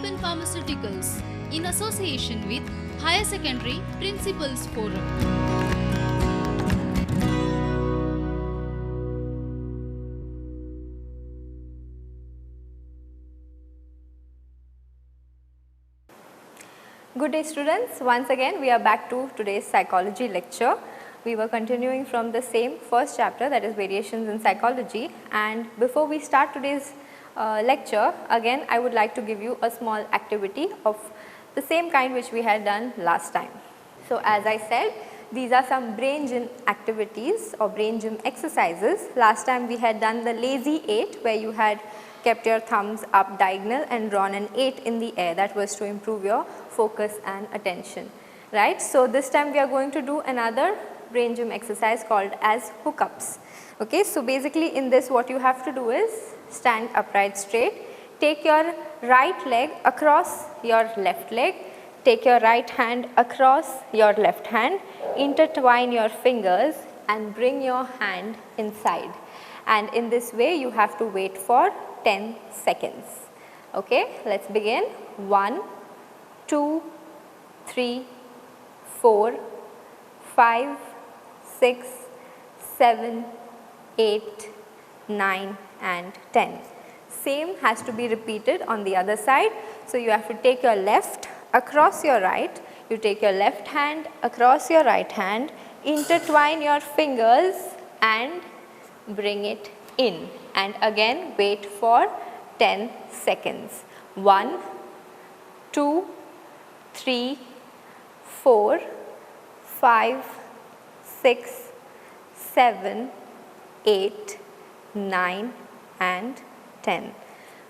Alpen Pharmaceuticals in association with Higher Secondary Principals Forum. Good day students, once again we are back to today's psychology lecture. We were continuing from the same first chapter, that is variations in psychology, and before we start today's lecture, again I would like to give you a small activity of the same kind which we had done last time. So as I said, these are some brain gym activities or brain gym exercises. Last time we had done the lazy 8 where you had kept your thumbs up diagonal and drawn an 8 in the air. That was to improve your focus and attention, right. So this time we are going to do another brain gym exercise called as hookups. Okay. So basically in this what you have to do is stand upright straight, take your right leg across your left leg, take your right hand across your left hand, intertwine your fingers and bring your hand inside, and in this way you have to wait for 10 seconds. Okay, let's begin. 1, 2, 3, 4, 5, 6, 7, 8, 9 and 10. Same has to be repeated on the other side. So you have to take your left across your right, you take your left hand across your right hand, intertwine your fingers and bring it in, and again wait for 10 seconds. 1, 2, 3, 4, 5, 6, 7, 8, 9 and 10.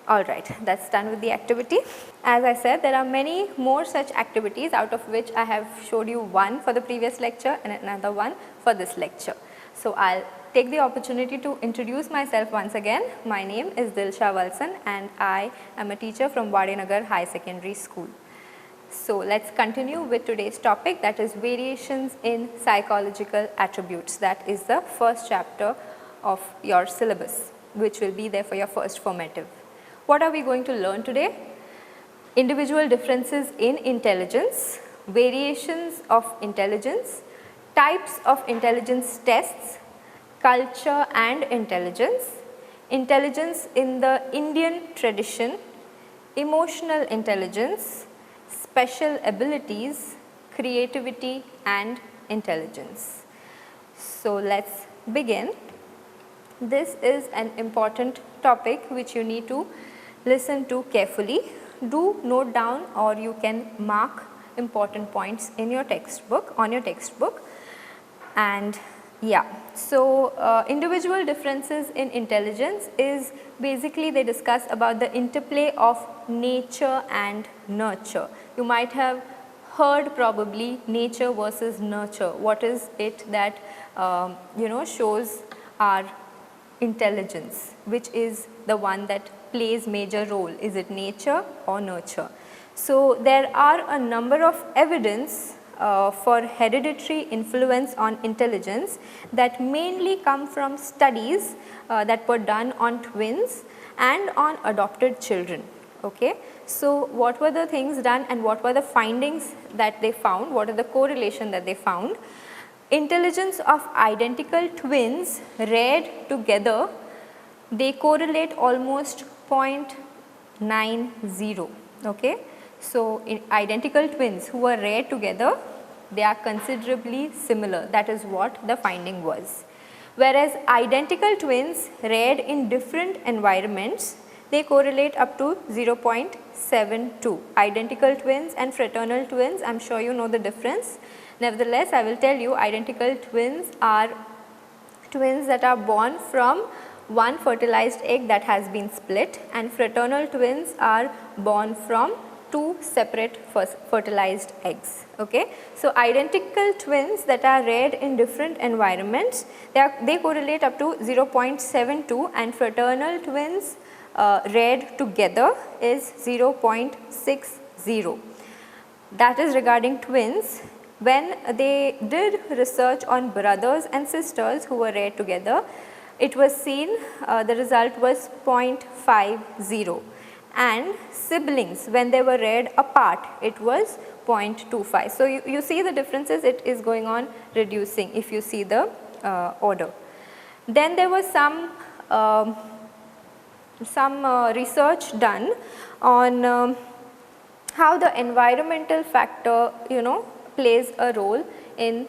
Alright, that's done with the activity. As I said, there are many more such activities, out of which I have showed you one for the previous lecture and another one for this lecture. So I'll take the opportunity to introduce myself once again. My name is Dilsha Walsan and I am a teacher from Vadinagar High Secondary School. So let's continue with today's topic, that is variations in psychological attributes. That is the first chapter of your syllabus, which will be there for your first formative. What are we going to learn today? Individual differences in intelligence, variations of intelligence, types of intelligence tests, culture and intelligence, intelligence in the Indian tradition, emotional intelligence, special abilities, creativity and intelligence. So let's begin. This is an important topic which you need to listen to carefully. Do note down or you can mark important points in your textbook, on your textbook. And yeah, so individual differences in intelligence is basically they discuss about the interplay of nature and nurture. You might have heard probably nature versus nurture. What is it that shows our intelligence, which is the one that plays major role? Is it nature or nurture? So there are a number of evidence for hereditary influence on intelligence that mainly come from studies that were done on twins and on adopted children. Okay. So what were the things done and what were the findings that they found? What are the correlation that they found? Intelligence of identical twins reared together, they correlate almost 0.90. Okay. So in identical twins who were reared together, they are considerably similar. That is what the finding was. Whereas identical twins reared in different environments, they correlate up to 0.72. Identical twins and fraternal twins, I am sure you know the difference. Nevertheless, I will tell you, identical twins are twins that are born from one fertilized egg that has been split, and fraternal twins are born from two separate fertilized eggs. Okay. So identical twins that are reared in different environments, they correlate up to 0.72, and fraternal twins reared together is 0.60. That is regarding twins. When they did research on brothers and sisters who were reared together, it was seen the result was 0.50. and siblings, when they were read apart, it was 0.25. So, you see the differences, it is going on reducing if you see the order. Then there was some research done on how the environmental factor, plays a role in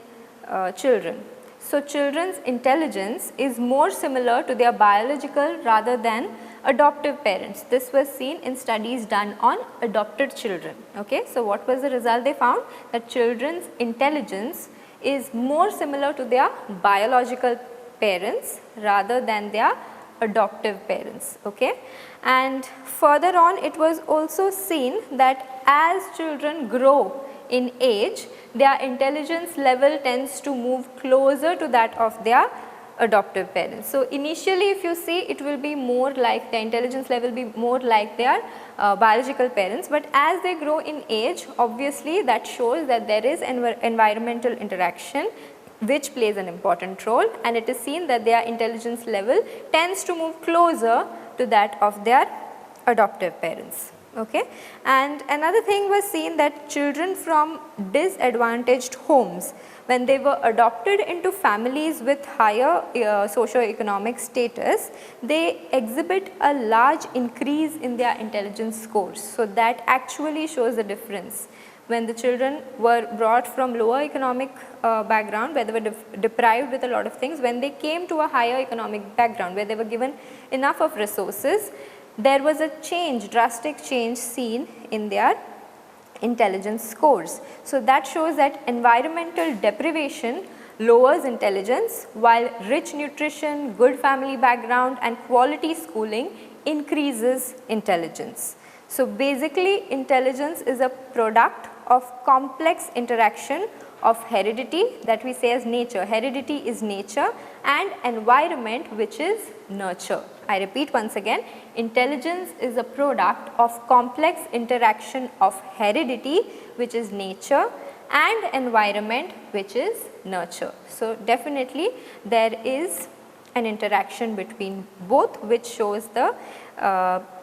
children. So, children's intelligence is more similar to their biological rather than adoptive parents. This was seen in studies done on adopted children. Okay. So, what was the result they found? That children's intelligence is more similar to their biological parents rather than their adoptive parents. Okay. And further on, it was also seen that as children grow in age, their intelligence level tends to move closer to that of their adoptive parents. So, initially if you see, it will be more like the intelligence level will be more like their biological parents, but as they grow in age, obviously that shows that there is environmental interaction which plays an important role, and it is seen that their intelligence level tends to move closer to that of their adoptive parents. Okay. And another thing was seen that children from disadvantaged homes, when they were adopted into families with higher socio-economic status, they exhibit a large increase in their intelligence scores. So, that actually shows the difference. When the children were brought from lower economic background, where they were deprived with a lot of things, when they came to a higher economic background where they were given enough of resources, there was a change, drastic change seen in their intelligence scores. So, that shows that environmental deprivation lowers intelligence, while rich nutrition, good family background and quality schooling increases intelligence. So, basically intelligence is a product of complex interaction of heredity, that we say as nature. Heredity is nature and environment, which is nurture. I repeat once again, intelligence is a product of complex interaction of heredity, which is nature, and environment, which is nurture. So, definitely there is an interaction between both, which shows the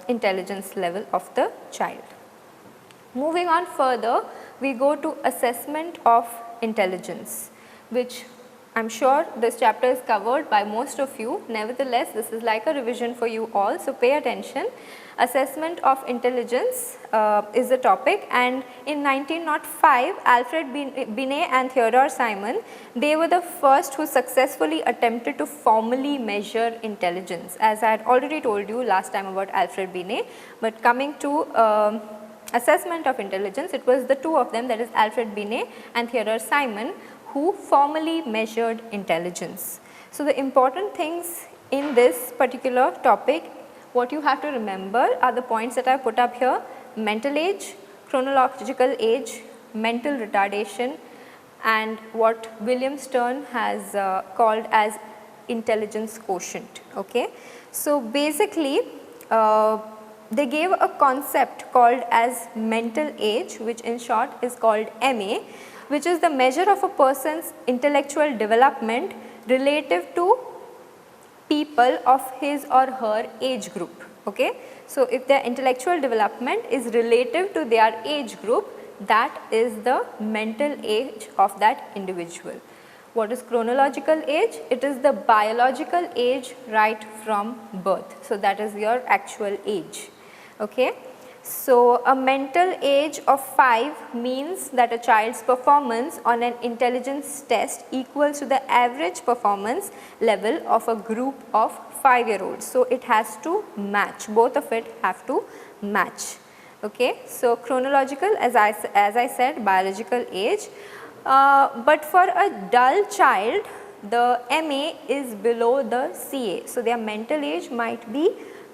intelligence level of the child. Moving on further, we go to assessment of intelligence, which I am sure this chapter is covered by most of you. Nevertheless, this is like a revision for you all. So, pay attention. Assessment of intelligence is the topic, and in 1905, Alfred Binet and Theodore Simon, they were the first who successfully attempted to formally measure intelligence, as I had already told you last time about Alfred Binet. But coming to assessment of intelligence, it was the two of them, that is Alfred Binet and Theodore Simon, who formally measured intelligence. So, the important things in this particular topic, what you have to remember are the points that I put up here: mental age, chronological age, mental retardation, and what William Stern has called as intelligence quotient. Okay. So, basically they gave a concept called as mental age, which in short is called MA, which is the measure of a person's intellectual development relative to people of his or her age group. Okay. So, if their intellectual development is relative to their age group, that is the mental age of that individual. What is chronological age? It is the biological age right from birth. So, that is your actual age. Okay. So, a mental age of 5 means that a child's performance on an intelligence test equals to the average performance level of a group of 5-year-olds. So, it has to match, both of it have to match. Okay. So, chronological, as I said, biological age, but for a dull child, the MA is below the CA. So, their mental age might be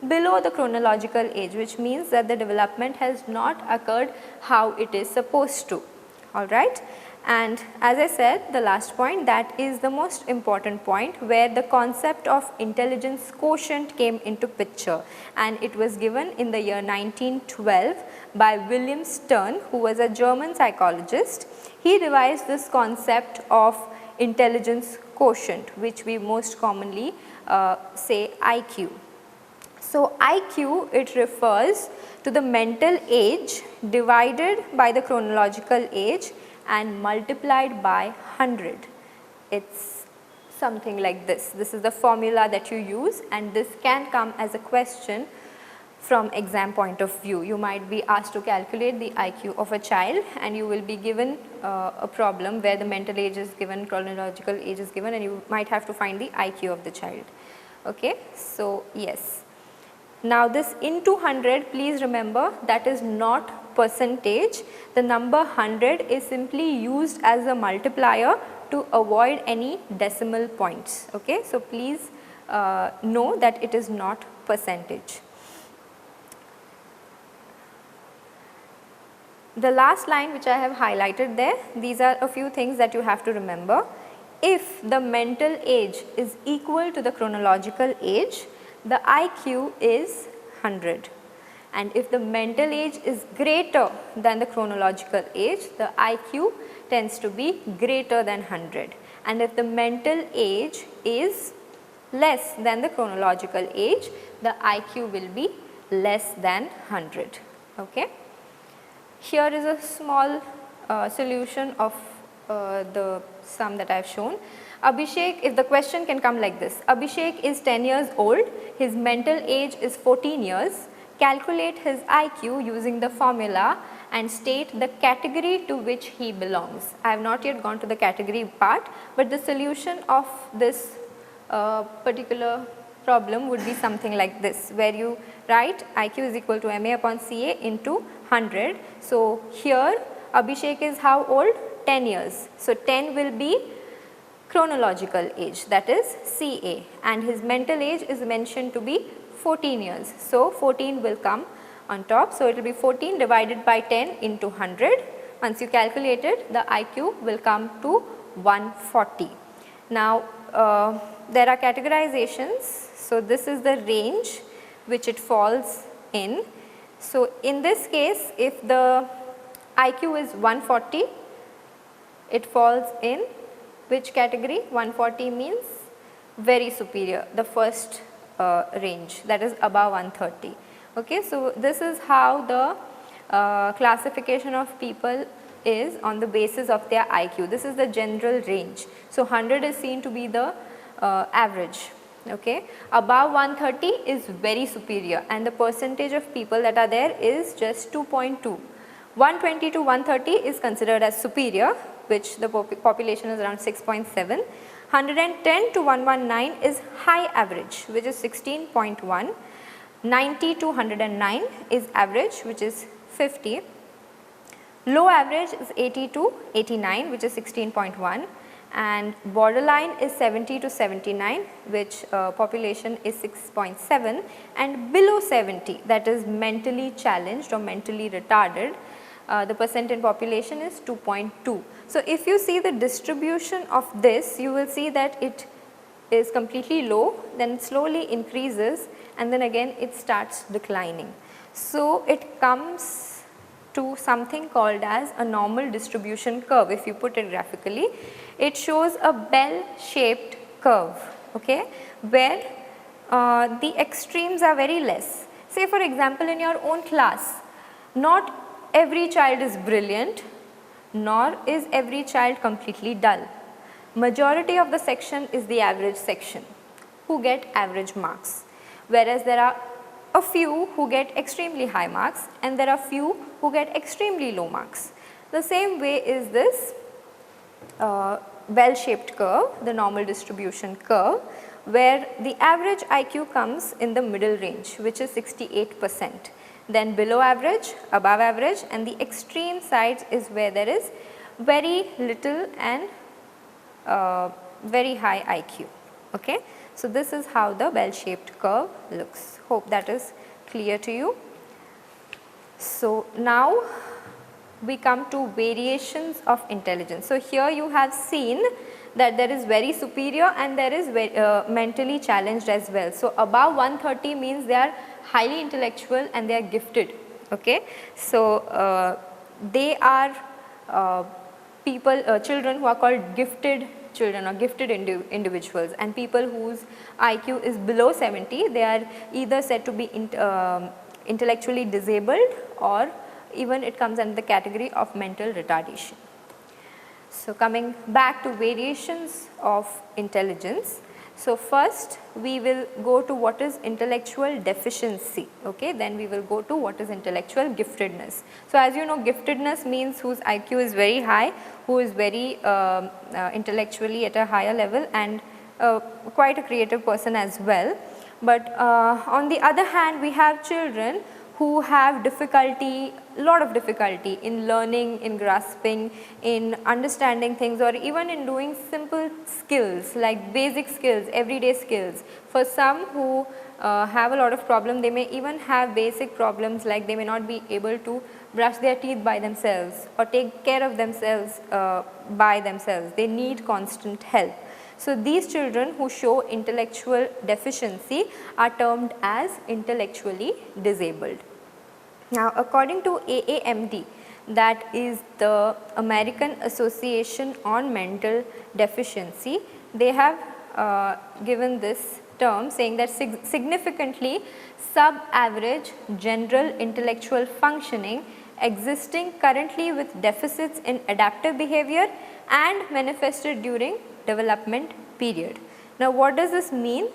below the chronological age, which means that the development has not occurred how it is supposed to. Alright. And as I said, the last point, that is the most important point, where the concept of intelligence quotient came into picture, and it was given in the year 1912 by William Stern, who was a German psychologist. He devised this concept of intelligence quotient, which we most commonly say IQ. So IQ, it refers to the mental age divided by the chronological age and multiplied by 100. It's something like this. This is the formula that you use, and this can come as a question from exam point of view. You might be asked to calculate the IQ of a child, and you will be given a problem where the mental age is given, chronological age is given, and you might have to find the IQ of the child. Okay? So yes. Now this into 100, please remember, that is not percentage. The number 100 is simply used as a multiplier to avoid any decimal points. Okay? So please know that it is not percentage. The last line which I have highlighted there, these are a few things that you have to remember. If the mental age is equal to the chronological age, the IQ is 100, and if the mental age is greater than the chronological age, the IQ tends to be greater than 100, and if the mental age is less than the chronological age, the IQ will be less than 100. Okay? Here is a small solution of the sum that I have shown. Abhishek, if the question can come like this, Abhishek is 10 years old, his mental age is 14 years, calculate his IQ using the formula and state the category to which he belongs. I have not yet gone to the category part, but the solution of this particular problem would be something like this, where you write IQ is equal to MA upon CA into 100. So here Abhishek is how old? 10 years. So 10 will be chronological age, that is CA, and his mental age is mentioned to be 14 years. So 14 will come on top. So it will be 14 divided by 10 into 100. Once you calculate it, the IQ will come to 140. Now there are categorizations. So this is the range which it falls in. So in this case, if the IQ is 140, it falls in which category? 140 means very superior, the first range, that is above 130. Okay, so this is how the classification of people is on the basis of their IQ. This is the general range. So 100 is seen to be the average. Okay, above 130 is very superior, and the percentage of people that are there is just 2.2. 120 to 130 is considered as superior, which the population is around 6.7. 110 to 119 is high average, which is 16.1. 90 to 109 is average, which is 50. Low average is 80 to 89, which is 16.1, and borderline is 70 to 79, which population is 6.7, and below 70, that is mentally challenged or mentally retarded, the percent in population is 2.2. So if you see the distribution of this, you will see that it is completely low, then it slowly increases, and then again it starts declining. So it comes to something called as a normal distribution curve. If you put it graphically, it shows a bell-shaped curve, okay, where the extremes are very less. Say for example, in your own class, not every child is brilliant, nor is every child completely dull. Majority of the section is the average section who get average marks, whereas there are a few who get extremely high marks and there are few who get extremely low marks. The same way is this bell-shaped curve, the normal distribution curve, where the average IQ comes in the middle range, which is 68%. Then below average, above average, and the extreme sides is where there is very little and very high IQ. Okay? So this is how the bell-shaped curve looks. Hope that is clear to you. So now we come to variations of intelligence. So here you have seen that there is very superior and there is mentally challenged as well. So above 130 means they are highly intellectual and they are gifted. Okay? So they are people, children who are called gifted children or gifted individuals, and people whose IQ is below 70, they are either said to be intellectually disabled, or even it comes under the category of mental retardation. So, coming back to variations of intelligence. So, first we will go to what is intellectual deficiency, okay, then we will go to what is intellectual giftedness. So, as you know, giftedness means whose IQ is very high, who is very intellectually at a higher level, and quite a creative person as well. But on the other hand, we have children who have difficulty, lot of difficulty in learning, in grasping, in understanding things, or even in doing simple skills like basic skills, everyday skills. For some who have a lot of problem, they may even have basic problems like they may not be able to brush their teeth by themselves or take care of themselves by themselves. They need constant help. So, these children who show intellectual deficiency are termed as intellectually disabled. Now, according to AAMD, that is the American Association on Mental Deficiency, they have given this term saying that significantly sub-average general intellectual functioning existing currently with deficits in adaptive behavior and manifested during development period. Now, what does this mean?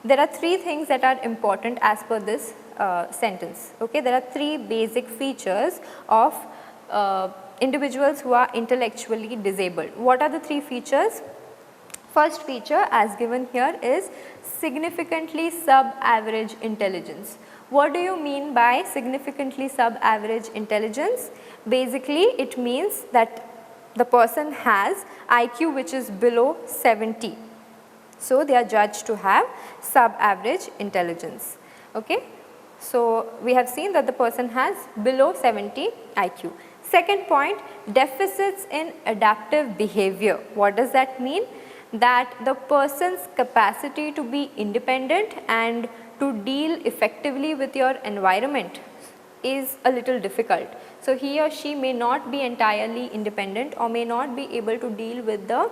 There are three things that are important as per this sentence. Okay, there are three basic features of individuals who are intellectually disabled. What are the three features? First feature as given here is significantly sub-average intelligence. What do you mean by significantly sub-average intelligence? Basically, it means that the person has IQ which is below 70. So, they are judged to have sub-average intelligence. Okay. So, we have seen that the person has below 70 IQ. Second point, deficits in adaptive behavior. What does that mean? That the person's capacity to be independent and to deal effectively with your environment is a little difficult. So, he or she may not be entirely independent or may not be able to deal with the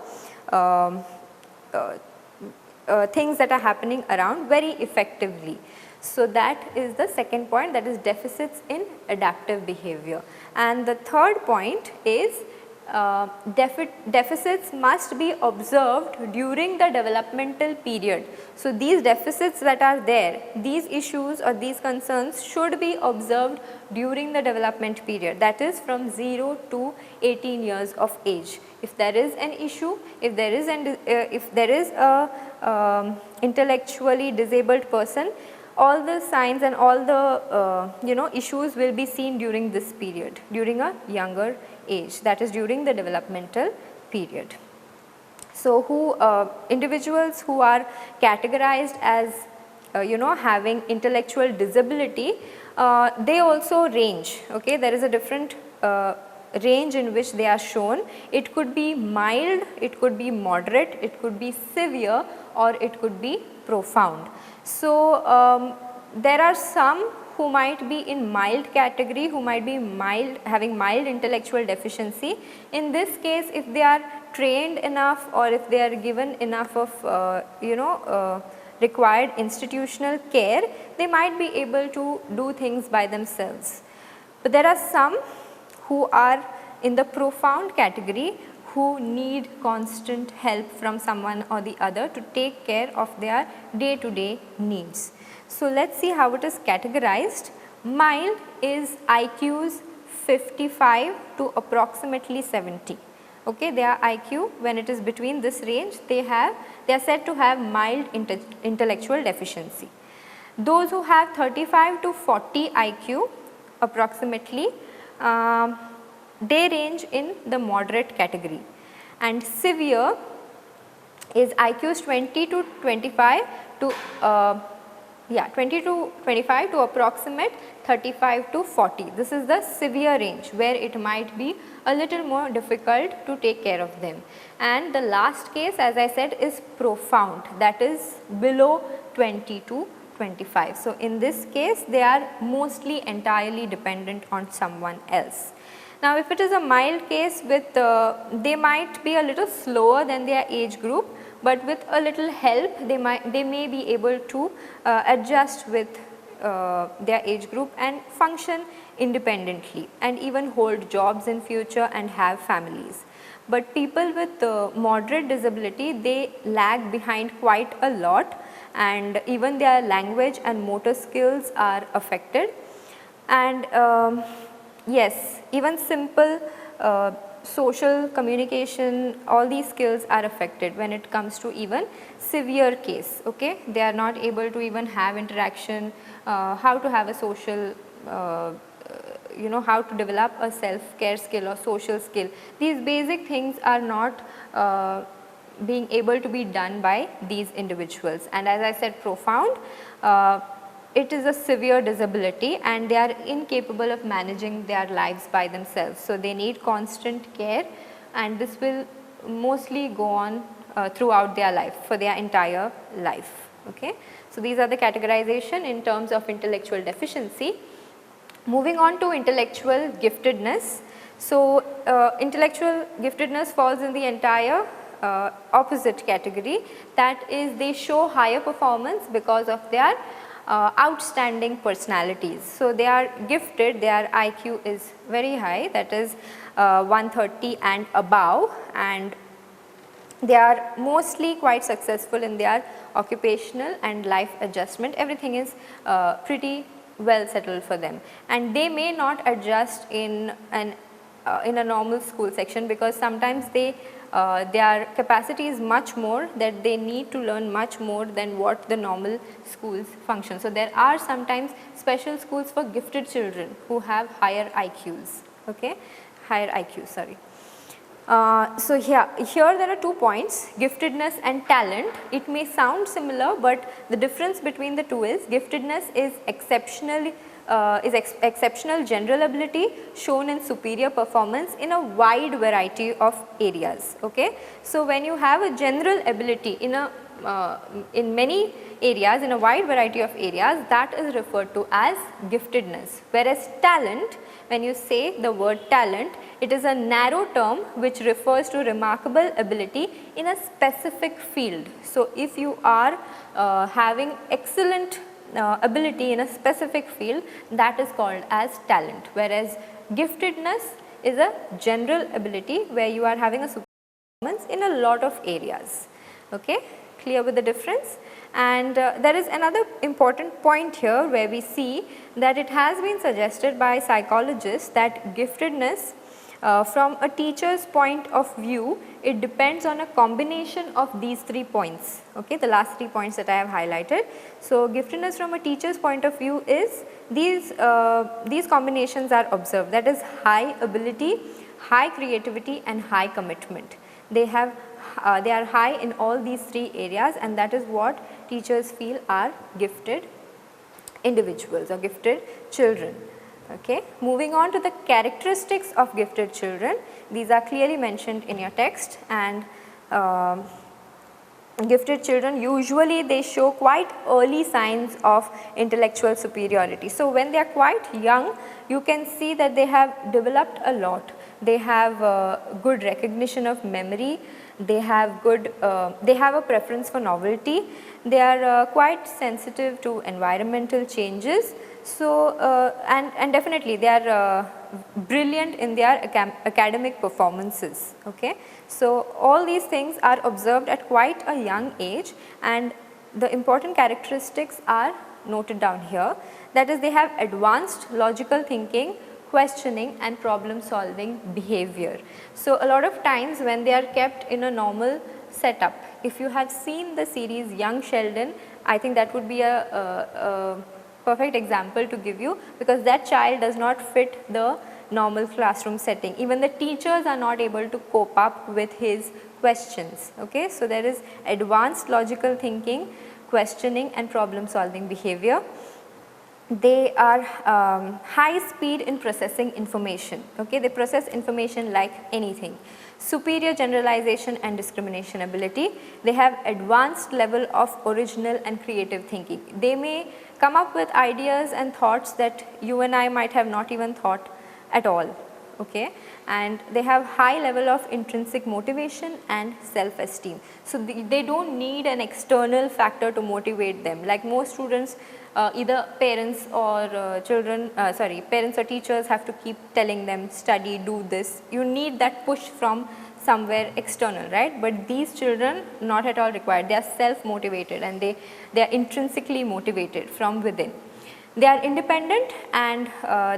things that are happening around very effectively. So, that is the second point, that is deficits in adaptive behavior. And the third point is deficits must be observed during the developmental period. So, these deficits that are there, these issues or these concerns should be observed during the development period, that is from 0 to 18 years of age. If there is an issue, if there is a intellectually disabled person, all the signs and all the issues will be seen during this period, during a younger age, that is during the developmental period. So, individuals who are categorized as having intellectual disability, they also range. Okay, there is a different range in which they are shown. It could be mild, it could be moderate, it could be severe, or it could be profound. So, there are some who might be in mild category, who might be having mild intellectual deficiency. In this case, if they are trained enough or if they are given enough of required institutional care, they might be able to do things by themselves. But there are some who are in the profound category who need constant help from someone or the other to take care of their day-to-day needs. So, let us see how it is categorized. Mild is IQs 55 to approximately 70. Okay, their IQ, when it is between this range, they are said to have mild intellectual deficiency. Those who have 35 to 40 IQ approximately, they range in the moderate category, and severe is IQs 20 to 25 to 20 to 25 to approximate 35 to 40. This is the severe range where it might be a little more difficult to take care of them. And the last case, as I said, is profound, that is below 20 to 25. So, in this case they are mostly entirely dependent on someone else. Now, if it is a mild case with, they might be a little slower than their age group, but with a little help they may be able to adjust with their age group and function independently and even hold jobs in future and have families. But people with moderate disability, they lag behind quite a lot, and even their language and motor skills are affected. And yes, even simple social communication, all these skills are affected when it comes to even severe case. Okay, they are not able to even have interaction, how to have a social how to develop a self-care skill or social skill. These basic things are not being able to be done by these individuals. And as I said, profound, it is a severe disability and they are incapable of managing their lives by themselves. So, they need constant care, and this will mostly go on throughout their life, for their entire life. Okay. So, these are the categorization in terms of intellectual deficiency. Moving on to intellectual giftedness. So, intellectual giftedness falls in the entire opposite category, that is, they show higher performance because of their outstanding personalities. So, they are gifted, their IQ is very high, that is 130 and above, and they are mostly quite successful in their occupational and life adjustment. Everything is pretty well settled for them, and they may not adjust in a normal school section, because sometimes their capacity is much more, that they need to learn much more than what the normal schools function. So, there are sometimes special schools for gifted children who have higher IQs, okay, higher IQ, sorry. So, here there are 2 points, giftedness and talent. It may sound similar, but the difference between the two is giftedness is exceptional general ability shown in superior performance in a wide variety of areas. Okay. So, when you have a general ability in many areas, in a wide variety of areas, that is referred to as giftedness, whereas talent, when you say the word talent, it is a narrow term which refers to remarkable ability in a specific field. So, if you are having excellent ability in a specific field, that is called as talent, whereas giftedness is a general ability where you are having a performance in a lot of areas. Okay. Clear with the difference? And there is another important point here where we see that it has been suggested by psychologists that giftedness from a teacher's point of view, it depends on a combination of these 3 points, okay, the last 3 points that I have highlighted. So, giftedness from a teacher's point of view is these combinations are observed, that is high ability, high creativity and high commitment. They are high in all these 3 areas, and that is what teachers feel are gifted individuals or gifted children. Okay. Moving on to the characteristics of gifted children, these are clearly mentioned in your text, and gifted children usually they show quite early signs of intellectual superiority. So, when they are quite young, you can see that they have developed a lot. They have good recognition of memory, they have good, they have a preference for novelty, they are quite sensitive to environmental changes. So, and definitely they are brilliant in their academic performances. Okay. So, all these things are observed at quite a young age, and the important characteristics are noted down here, that is, they have advanced logical thinking, questioning and problem solving behavior. So, a lot of times when they are kept in a normal setup, if you have seen the series Young Sheldon, I think that would be a perfect example to give you, because that child does not fit the normal classroom setting. Even the teachers are not able to cope up with his questions. Okay. So, there is advanced logical thinking, questioning and problem solving behavior. They are high speed in processing information. Okay. They process information like anything. Superior generalization and discrimination ability. They have advanced level of original and creative thinking. They may come up with ideas and thoughts that you and I might have not even thought at all. okay, and they have high level of intrinsic motivation and self-esteem. So they don't need an external factor to motivate them. Like most students, either parents or parents or teachers have to keep telling them study, do this. You need that push from somewhere external, right? But these children not at all required. They are self-motivated and they are intrinsically motivated from within. They are independent and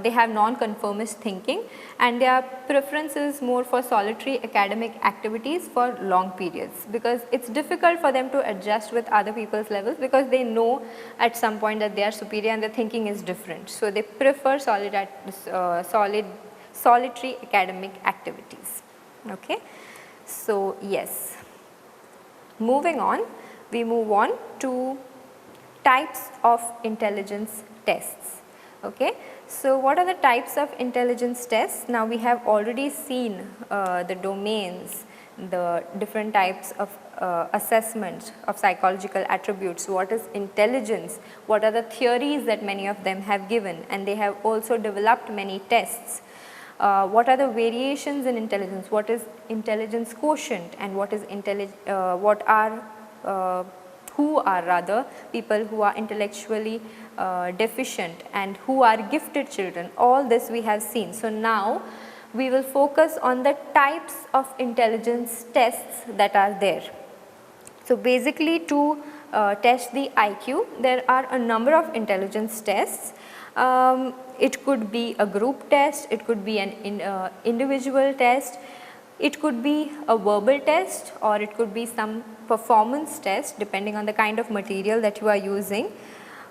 they have non-conformist thinking, and their preference is more for solitary academic activities for long periods, because it's difficult for them to adjust with other people's levels, because they know at some point that they are superior and their thinking is different. So they prefer solitary academic activities. Okay. So yes, moving on, we move on to types of intelligence tests. Okay. So what are the types of intelligence tests? Now we have already seen the domains, the different types of assessment of psychological attributes, what is intelligence, what are the theories that many of them have given, and they have also developed many tests. What are the variations in intelligence, what is intelligence quotient, and what is who are rather people who are intellectually deficient and who are gifted children. All this we have seen. So now we will focus on the types of intelligence tests that are there. So basically, to test the IQ, there are a number of intelligence tests. It could be a group test, it could be an individual test, it could be a verbal test, or it could be some performance test depending on the kind of material that you are using.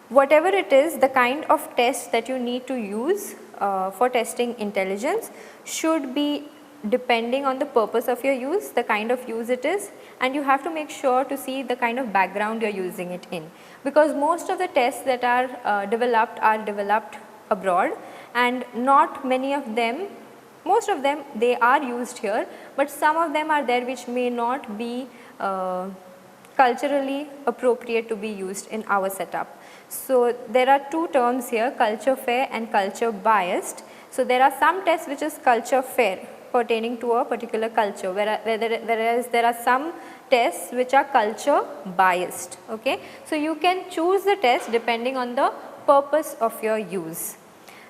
Whatever it is, the kind of test that you need to use for testing intelligence should be depending on the purpose of your use, the kind of use it is, and you have to make sure to see the kind of background you are using it in, because most of the tests that are developed abroad, and not many of them, most of them they are used here, but some of them are there which may not be culturally appropriate to be used in our setup. So there are two terms here, culture fair and culture biased. So there are some tests which is culture fair pertaining to a particular culture, whereas there are some tests which are culture biased. Okay. So you can choose the test depending on the purpose of your use.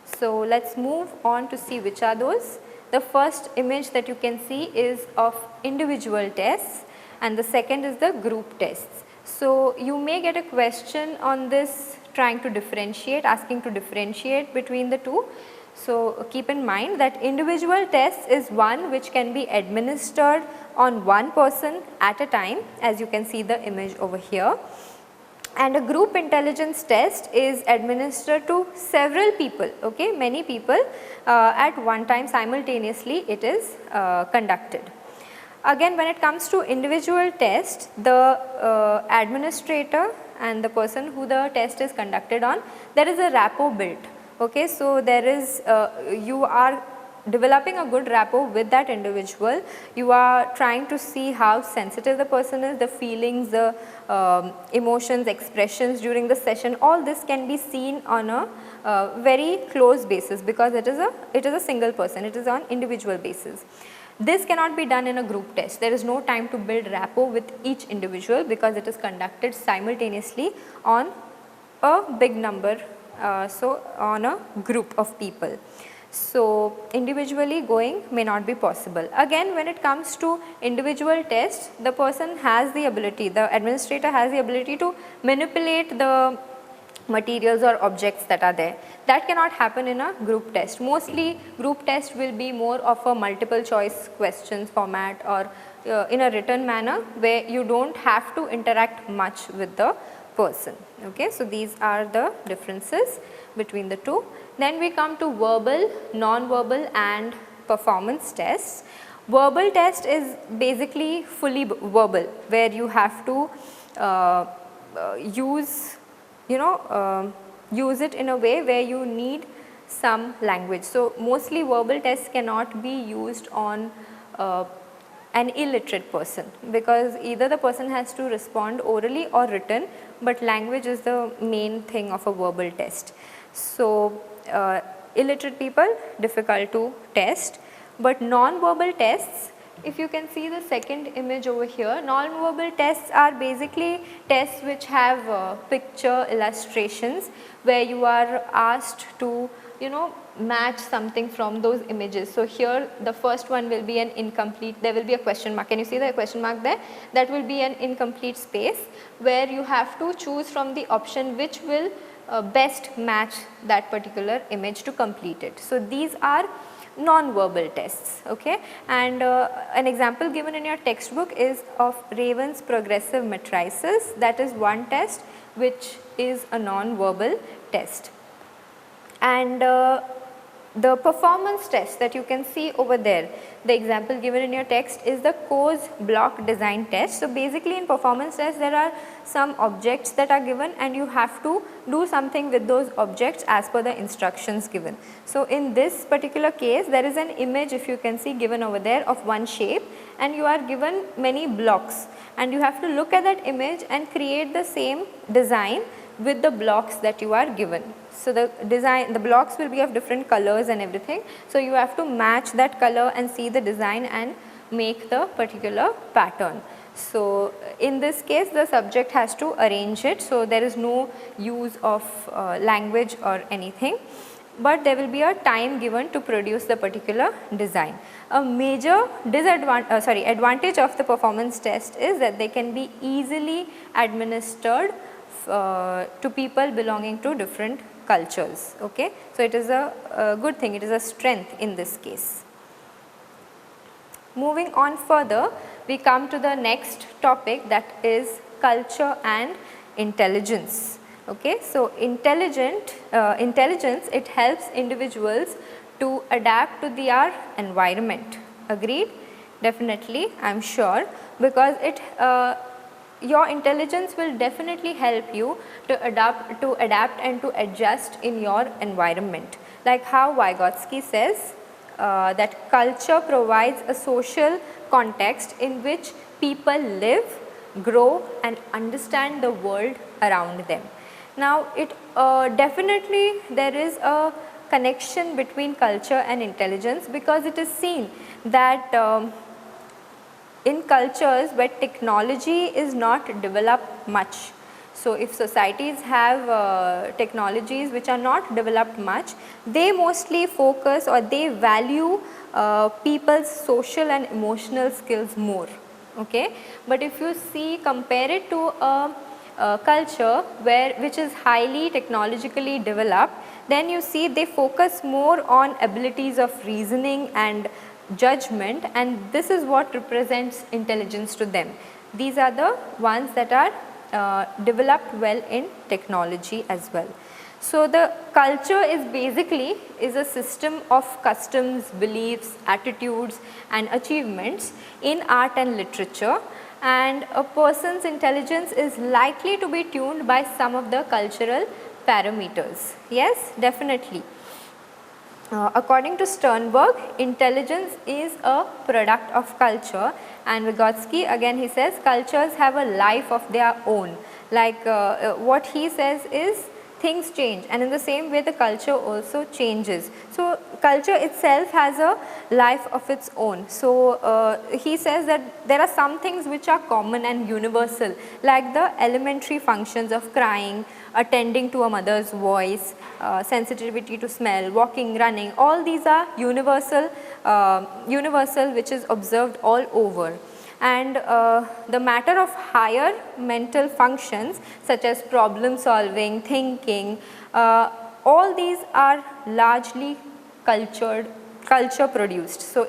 So let's move on to see which are those. The first image that you can see is of individual tests, and the second is the group tests. So you may get a question on this trying to differentiate, asking to differentiate between the two. So keep in mind that individual test is one which can be administered on one person at a time, as you can see the image over here. And a group intelligence test is administered to several people, okay, many people at one time simultaneously it is conducted. Again, when it comes to individual test, the administrator and the person who the test is conducted on, there is a rapport built. Okay, so there is you are developing a good rapport with that individual. You are trying to see how sensitive the person is, the feelings, the emotions, expressions during the session. All this can be seen on a very close basis, because it is a single person, it is on individual basis. This cannot be done in a group test. There is no time to build rapport with each individual, because it is conducted simultaneously on a big number, so on a group of people. So individually going may not be possible. Again, when it comes to individual tests, the person has the ability, the administrator has the ability to manipulate the materials or objects that are there. That cannot happen in a group test. Mostly group test will be more of a multiple choice questions format, or in a written manner, where you do not have to interact much with the person. Okay, so these are the differences between the two. Then we come to verbal, non-verbal and performance tests. Verbal test is basically fully verbal, where you have to use it in a way where you need some language. So mostly verbal tests cannot be used on an illiterate person, because either the person has to respond orally or written, but language is the main thing of a verbal test. So illiterate people, difficult to test. But non-verbal tests, if you can see the second image over here, non-verbal tests are basically tests which have picture illustrations where you are asked to, you know, match something from those images. So here the first one will be an incomplete, there will be a question mark. Can you see the question mark there? That will be an incomplete space where you have to choose from the option which will best match that particular image to complete it. So these are non-verbal tests, okay. And an example given in your textbook is of Raven's progressive matrices. That is one test which is a non-verbal test. And the performance test that you can see over there, the example given in your text is the Coase block design test. So basically in performance test there are some objects that are given and you have to do something with those objects as per the instructions given. So in this particular case there is an image, if you can see, given over there of one shape, and you are given many blocks and you have to look at that image and create the same design with the blocks that you are given. So the design, the blocks will be of different colors and everything. So you have to match that color and see the design and make the particular pattern. So in this case the subject has to arrange it. So there is no use of language or anything, but there will be a time given to produce the particular design. A major advantage of the performance test is that they can be easily administered to people belonging to different cultures, okay. So it is a good thing, it is a strength in this case. Moving on further, we come to the next topic, that is culture and intelligence, okay. So intelligence, it helps individuals to adapt to their environment, agreed? Definitely, I am sure, because it your intelligence will definitely help you to adapt and to adjust in your environment. Like how Vygotsky says that culture provides a social context in which people live, grow and understand the world around them. Now it definitely there is a connection between culture and intelligence, because it is seen that in cultures where technology is not developed much. So if societies have technologies which are not developed much, they mostly focus or they value people's social and emotional skills more, okay. But if you see, compare it to a culture which is highly technologically developed, then you see they focus more on abilities of reasoning and judgment, and this is what represents intelligence to them. These are the ones that are developed well in technology as well. So the culture is basically a system of customs, beliefs, attitudes and achievements in art and literature, and a person's intelligence is likely to be tuned by some of the cultural parameters. Yes, definitely. According to Sternberg, intelligence is a product of culture, and Vygotsky again he says cultures have a life of their own. Like what he says is things change, and in the same way the culture also changes. So culture itself has a life of its own. So he says that there are some things which are common and universal, like the elementary functions of crying, attending to a mother's voice, sensitivity to smell, walking, running, all these are universal, which is observed all over. And the matter of higher mental functions such as problem solving, thinking, all these are largely culture produced. So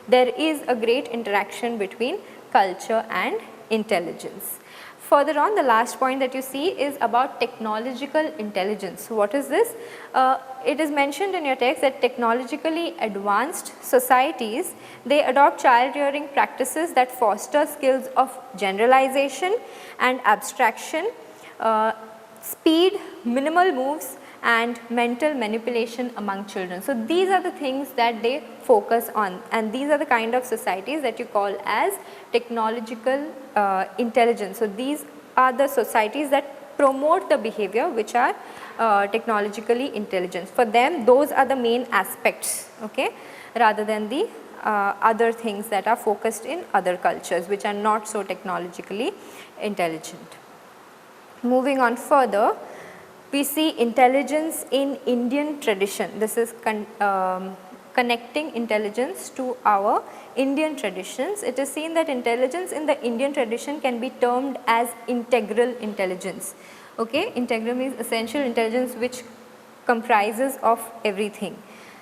there is a great interaction between culture and intelligence. Further on, the last point that you see is about technological intelligence. So what is this? It is mentioned in your text that technologically advanced societies, they adopt child rearing practices that foster skills of generalization and abstraction, speed, minimal moves and mental manipulation among children. So these are the things that they focus on, and these are the kind of societies that you call as technological intelligence. So these are the societies that promote the behavior which are technologically intelligent. For them those are the main aspects, okay, rather than the other things that are focused in other cultures which are not so technologically intelligent. Moving on further, we see intelligence in Indian tradition. This is connecting intelligence to our Indian traditions. It is seen that intelligence in the Indian tradition can be termed as integral intelligence. Okay? Integral means essential intelligence which comprises of everything.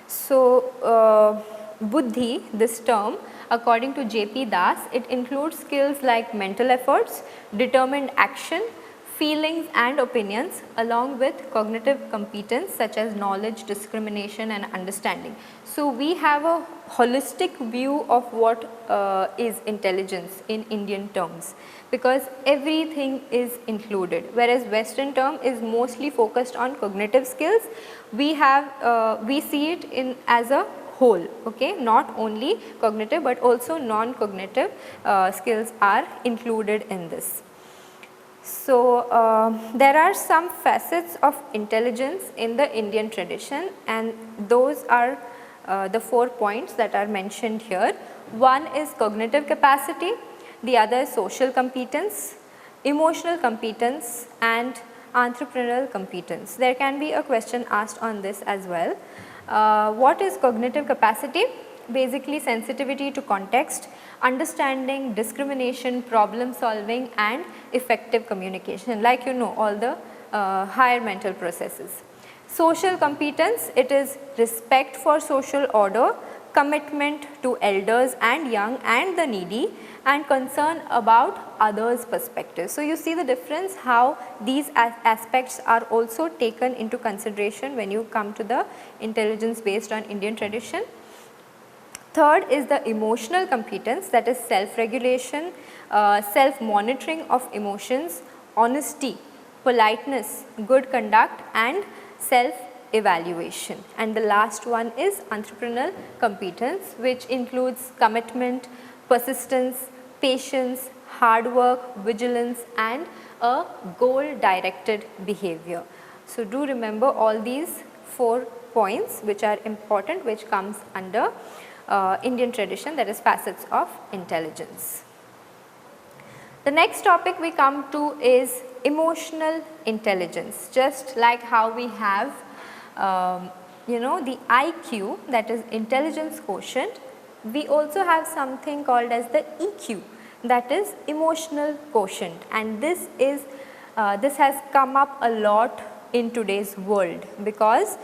So, Buddhi, this term, according to J.P. Das, it includes skills like mental efforts, determined action, feelings and opinions, along with cognitive competence such as knowledge, discrimination and understanding. So, we have a holistic view of what is intelligence in Indian terms, because everything is included, whereas Western term is mostly focused on cognitive skills. We see it in as a whole, okay, not only cognitive but also non-cognitive skills are included in this. So, there are some facets of intelligence in the Indian tradition, and those are the 4 points that are mentioned here. One is cognitive capacity, the other is social competence, emotional competence and entrepreneurial competence. There can be a question asked on this as well. What is cognitive capacity? Basically sensitivity to context, understanding, discrimination, problem solving and effective communication, like you know all the higher mental processes. Social competence, it is respect for social order, commitment to elders and young and the needy, and concern about others' perspectives. So, you see the difference how these aspects are also taken into consideration when you come to the intelligence based on Indian tradition. Third is the emotional competence, that is self-regulation, self-monitoring of emotions, honesty, politeness, good conduct and self-evaluation. And the last one is entrepreneurial competence, which includes commitment, persistence, patience, hard work, vigilance and a goal-directed behavior. So, do remember all these 4 points which are important, which comes under Indian tradition, that is facets of intelligence. The next topic we come to is emotional intelligence. Just like how we have the IQ, that is intelligence quotient, we also have something called as the EQ, that is emotional quotient, and this has come up a lot in today's world, because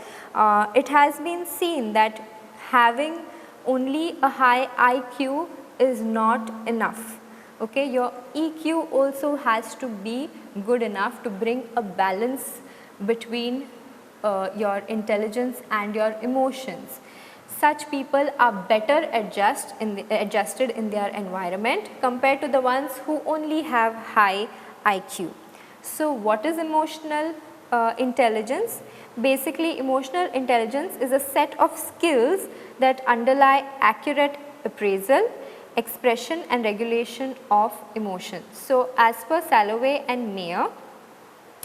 it has been seen that having only a high IQ is not enough. Okay, your EQ also has to be good enough to bring a balance between your intelligence and your emotions. Such people are better adjusted in their environment compared to the ones who only have high IQ. So, what is emotional intelligence? Basically, emotional intelligence is a set of skills that underlie accurate appraisal, expression and regulation of emotions. So, as per Salovey and Mayer,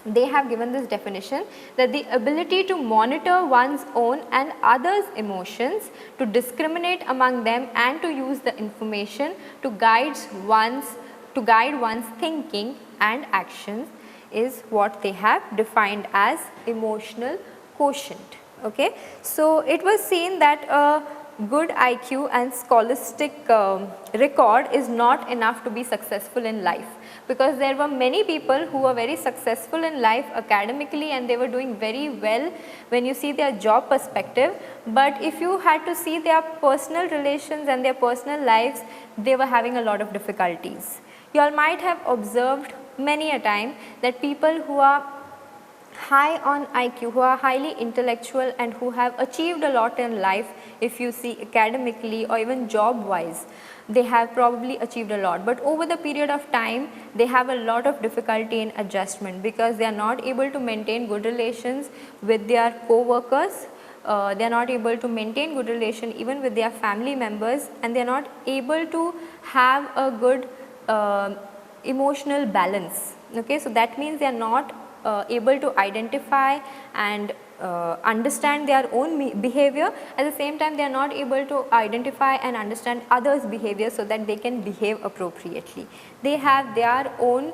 they have given this definition, that the ability to monitor one's own and others' emotions, to discriminate among them and to use the information to guide one's thinking and actions is what they have defined as emotional quotient. Okay. So, it was seen that a good IQ and scholastic record is not enough to be successful in life, because there were many people who were very successful in life academically and they were doing very well when you see their job perspective, but if you had to see their personal relations and their personal lives, they were having a lot of difficulties. You all might have observed many a time that people who are high on IQ, who are highly intellectual and who have achieved a lot in life, if you see academically or even job wise, they have probably achieved a lot, but over the period of time they have a lot of difficulty in adjustment, because they are not able to maintain good relations with their co-workers, they are not able to maintain good relation even with their family members, and they are not able to have a good emotional balance. Okay, so that means they are not able to identify and understand their own behavior, at the same time they are not able to identify and understand others' behavior so that they can behave appropriately. They have their own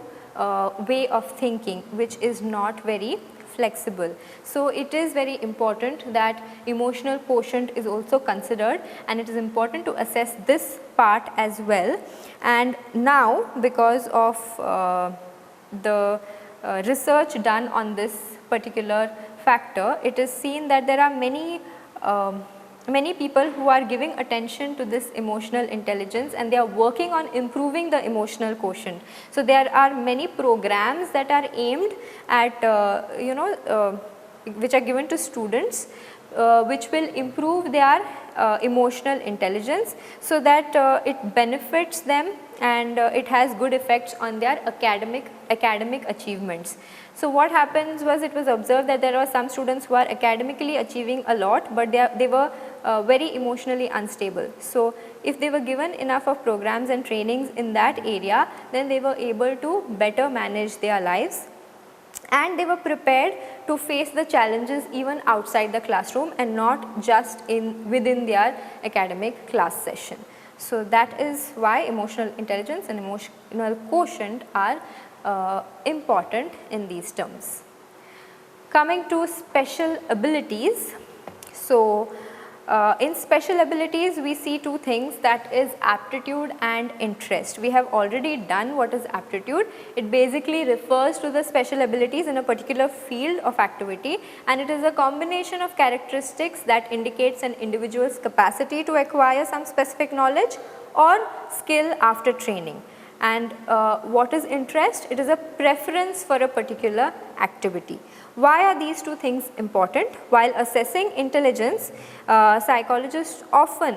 way of thinking which is not very flexible. So it is very important that emotional quotient is also considered, and it is important to assess this part as well. And now because of the research done on this particular factor, it is seen that there are many people who are giving attention to this emotional intelligence, and they are working on improving the emotional quotient. So there are many programs that are aimed at which are given to students which will improve their emotional intelligence, so that it benefits them and it has good effects on their academic achievements. So what happens was, it was observed that there were some students who are academically achieving a lot, but they were very emotionally unstable. So if they were given enough of programs and trainings in that area, then they were able to better manage their lives, and they were prepared to face the challenges even outside the classroom and not just within their academic class session. So that is why emotional intelligence and emotional quotient are important in these terms. Coming to special abilities. So in special abilities we see two things, that is aptitude and interest. We have already done what is aptitude. It basically refers to the special abilities in a particular field of activity, and it is a combination of characteristics that indicates an individual's capacity to acquire some specific knowledge or skill after training. And what is interest? It is a preference for a particular activity. Why are these two things important? While assessing intelligence, psychologists often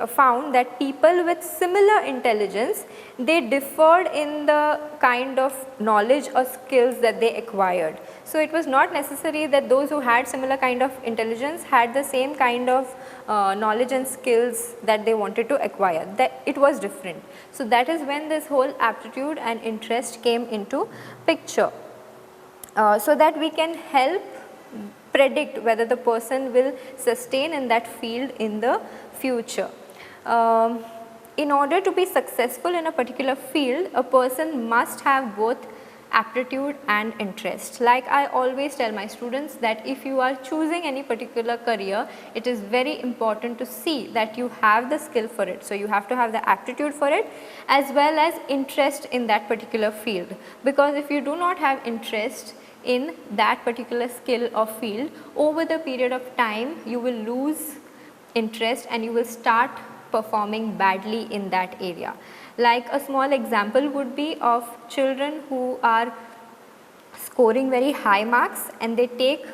found that people with similar intelligence, they differed in the kind of knowledge or skills that they acquired. So it was not necessary that those who had similar kind of intelligence had the same kind of knowledge and skills that they wanted to acquire. That it was different. So that is when this whole aptitude and interest came into picture. So that we can help predict whether the person will sustain in that field in the future. In order to be successful in a particular field, a person must have both aptitude and interest. Like I always tell my students that if you are choosing any particular career, it is very important to see that you have the skill for it. So you have to have the aptitude for it as well as interest in that particular field, because if you do not have interest in that particular skill or field, over the period of time you will lose interest and you will start performing badly in that area. Like a small example would be of children who are scoring very high marks and they take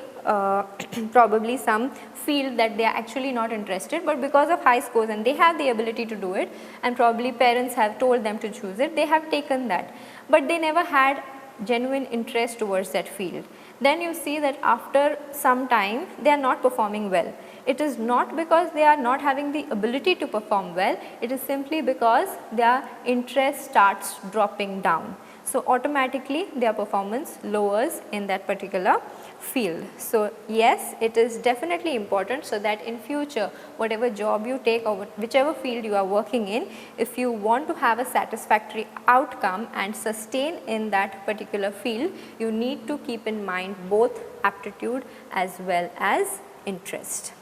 probably some field that they are actually not interested, but because of high scores and they have the ability to do it and probably parents have told them to choose it, they have taken that, but they never had genuine interest towards that field. Then you see that after some time they are not performing well. It is not because they are not having the ability to perform well, it is simply because their interest starts dropping down. So automatically their performance lowers in that particular field. So yes, it is definitely important so that in future whatever job you take or whichever field you are working in, if you want to have a satisfactory outcome and sustain in that particular field, you need to keep in mind both aptitude as well as interest.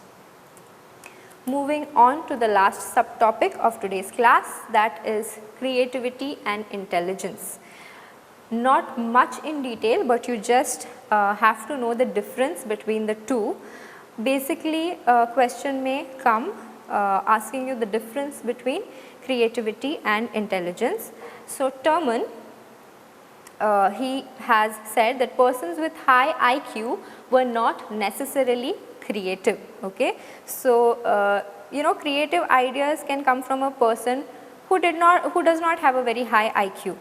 Moving on to the last subtopic of today's class, that is creativity and intelligence. Not much in detail, but you just have to know the difference between the two. Basically, a question may come asking you the difference between creativity and intelligence. So Terman, he has said that persons with high IQ were not necessarily creative. Okay, so creative ideas can come from a person who does not have a very high IQ.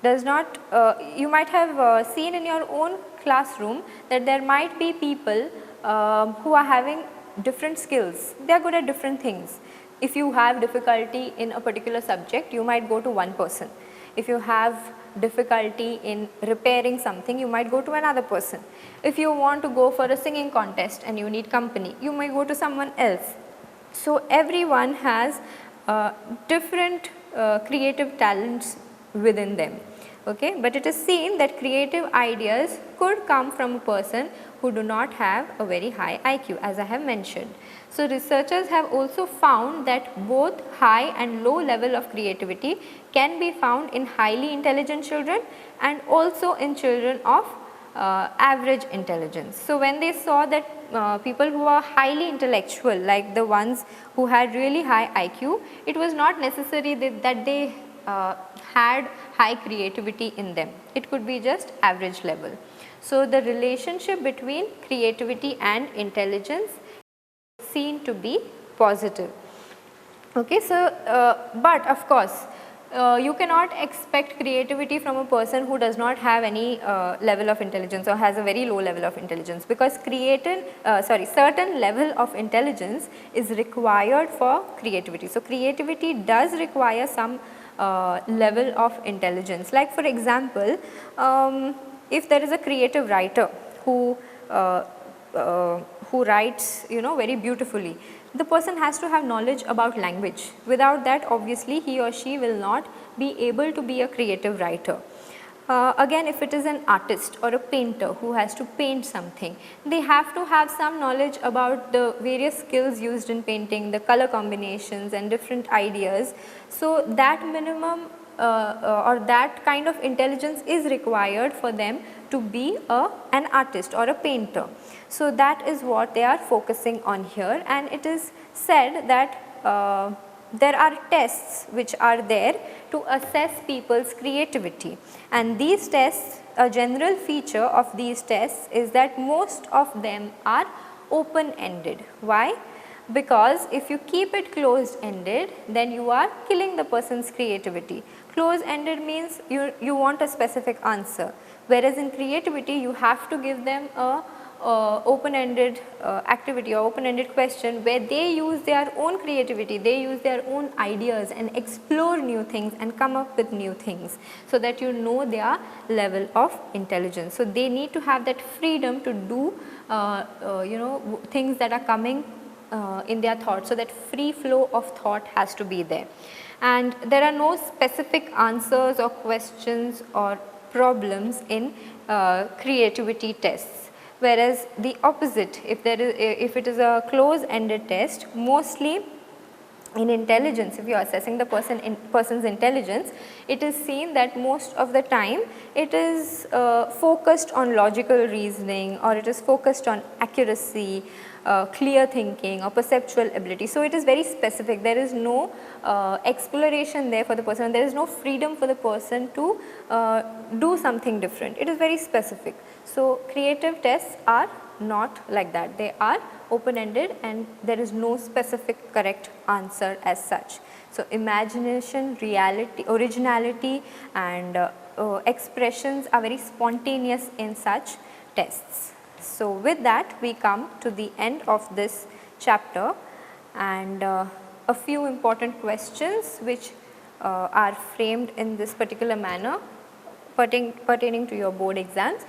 You might have seen in your own classroom that there might be people who are having different skills. They are good at different things. If you have difficulty in a particular subject, you might go to one person. If you have difficulty in repairing something, you might go to another person. If you want to go for a singing contest and you need company, you might go to someone else. So everyone has different creative talents within them. Okay, but it is seen that creative ideas could come from a person who do not have a very high IQ, as I have mentioned. So researchers have also found that both high and low level of creativity can be found in highly intelligent children and also in children of average intelligence. So when they saw that people who are highly intellectual, like the ones who had really high IQ, it was not necessary that they had high creativity in them. It could be just average level. So the relationship between creativity and intelligence is seen to be positive. Okay, so but of course you cannot expect creativity from a person who does not have any level of intelligence or has a very low level of intelligence, because certain level of intelligence is required for creativity. So creativity does require some level of intelligence. Like for example, if there is a creative writer who writes very beautifully, the person has to have knowledge about language. Without that, obviously he or she will not be able to be a creative writer. Again, if it is an artist or a painter who has to paint something, they have to have some knowledge about the various skills used in painting, the color combinations and different ideas. So that minimum or that kind of intelligence is required for them to be an artist or a painter. So that is what they are focusing on here, and it is said that there are tests which are there to assess people's creativity, and these tests, a general feature of these tests is that most of them are open ended. Why? Because if you keep it closed ended, then you are killing the person's creativity. Closed ended means you want a specific answer, whereas in creativity you have to give them a open-ended activity or open-ended question where they use their own creativity, they use their own ideas and explore new things and come up with new things, so that you know their level of intelligence. So they need to have that freedom to do things that are coming in their thoughts, so that free flow of thought has to be there. And there are no specific answers or questions or problems in creativity tests. Whereas the opposite, if it is a close ended test, mostly in intelligence, if you are assessing the person's intelligence, it is seen that most of the time it is focused on logical reasoning, or it is focused on accuracy, clear thinking or perceptual ability. So it is very specific. There is no exploration there for the person, there is no freedom for the person to do something different. It is very specific. So creative tests are not like that. They are open ended and there is no specific correct answer as such. So imagination, reality, originality and expressions are very spontaneous in such tests. So with that we come to the end of this chapter, and a few important questions which are framed in this particular manner pertaining to your board exams.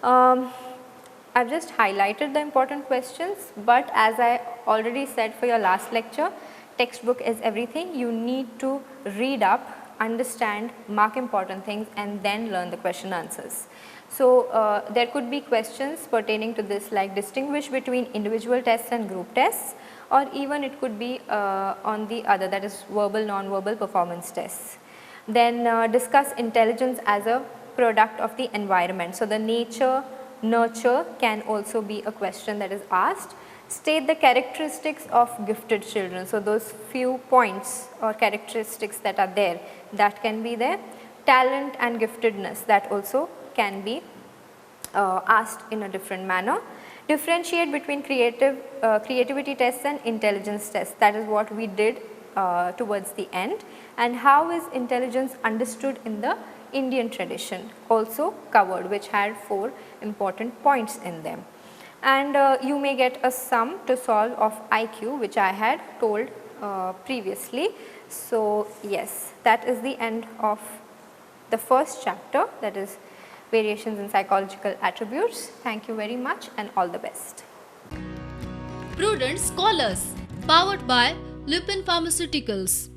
I have just highlighted the important questions, but as I already said for your last lecture, textbook is everything. You need to read up, understand, mark important things and then learn the question answers. So there could be questions pertaining to this, like distinguish between individual tests and group tests, or even it could be on the other, that is verbal, non-verbal performance tests. Then discuss intelligence as a product of the environment. So the nature, nurture can also be a question that is asked. State the characteristics of gifted children. So those few points or characteristics that are there, that can be there. Talent and giftedness, that also can be asked in a different manner. Differentiate between creativity tests and intelligence tests, that is what we did towards the end. And how is intelligence understood in the Indian tradition, also covered, which had 4 important points in them. And you may get a sum to solve of IQ, which I had told previously. So yes, that is the end of the first chapter, that is variations in psychological attributes. Thank you very much and all the best. Prudent Scholars, powered by Lupin Pharmaceuticals.